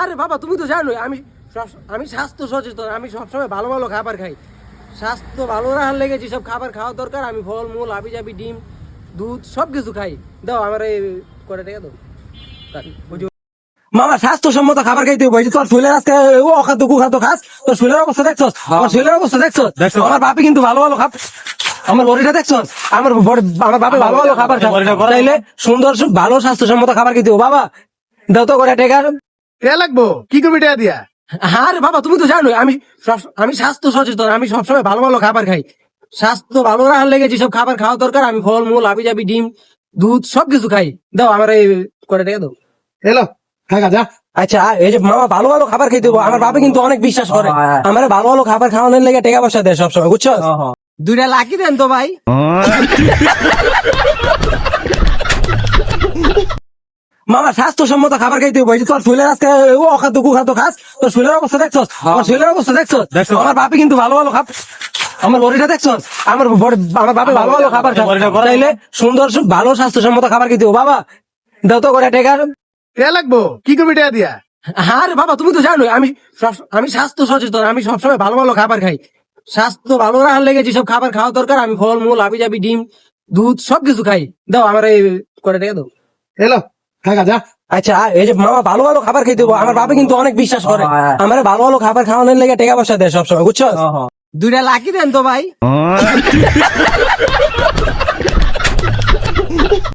আরে বাবা তুমি তো জানোই আমি স্বাস্থ্য সচেতন। আমি সবসময় ভালো ভালো খাবার খাই। স্বাস্থ্য ভালো রাখার লেগে যেসব খাবার খাওয়া দরকার আমি ফল মূল হাবি জাবি ডিম দুধ সব কিছু খাই। দাও আমার এই কটা টাকা দাও। মামা স্বাস্থ্যসম্মত খাবার খাইতে হবে। তোর শরীরের আজকে ও অখাদ্য কুখাদ্য খাস, তোর শরীরের অবস্থা দেখছস? আমার শরীরের অবস্থা দেখছস? আমার বাপি কিন্তু ভালো ভালো আমার বডিটা দেখছস? আমার বাপে ভালো ভালো খাবার চাইলে সুন্দর ভালো স্বাস্থ্যসম্মত খাবার খাইতে হবে। বাবা দাও তো করে টেকা। কে লাগবো? কি করবি টাকা দিয়া? আরে বাবা তুমি তো জানোই আমি স্বাস্থ্য সচেতন। আমি সবসময় ভালো ভালো খাবার খাই। স্বাস্থ্য ভালো রাখার লেগে যেসব খাবার খাওয়া দরকার আমি ফল মূল হাবি জাবি ডিম দুধ সব কিছু খাই। দাও আমার এই কটা টাকা দাও। এলো খাগা যা। আচ্ছা এই যে মামা ভালো ভালো খাবার খেতে দেবো। আমার বাবা কিন্তু অনেক বিশ্বাস করে। আমার ভালো ভালো খাবার খাওয়ানোর লেগে টাকা পয়সা দেয় সবসময়, বুঝছো? দুইটা লাকি দেন তো ভাই। মামা স্বাস্থ্যসম্মত খাবার খাইতে হবে। তোর শরীরের আজকে ও অখাদ্য কুখাদ্য খাস, তোর শরীরের অবস্থা দেখছস? আমার শরীরের অবস্থা দেখছস? আমার বাপে কিন্তু ভালো ভালো আমার বডিটা দেখছস? আমার বাপে ভালো ভালো খাবার চাইলে সুন্দর ভালো স্বাস্থ্যসম্মত খাবার খেতে হবে। বাবা দাও তো করে টেকা। কে লাগবো? কি করবি টাকা দিয়া? আরে বাবা তুমি তো জানোই আমি স্বাস্থ্য সচেতন। আমি সবসময় ভালো ভালো খাবার খাই। স্বাস্থ্য ভালো রাখার লেগে যেসব খাবার খাওয়া দরকার আমি ফল মূল হাবি জাবি ডিম দুধ সব কিছু খাই। দাও আমার এই কটা টাকা দাও। এলো খাগা যা। আচ্ছা এই যে মামা ভালো ভালো খাবার খেতে দেবো। আমার বাবা কিন্তু অনেক বিশ্বাস করে। আমার ভালো ভালো খাবার খাওয়ানোর লেগে টাকা পয়সা দেয় সবসময়, বুঝছো? দুইটা লাকি দেন তো ভাই।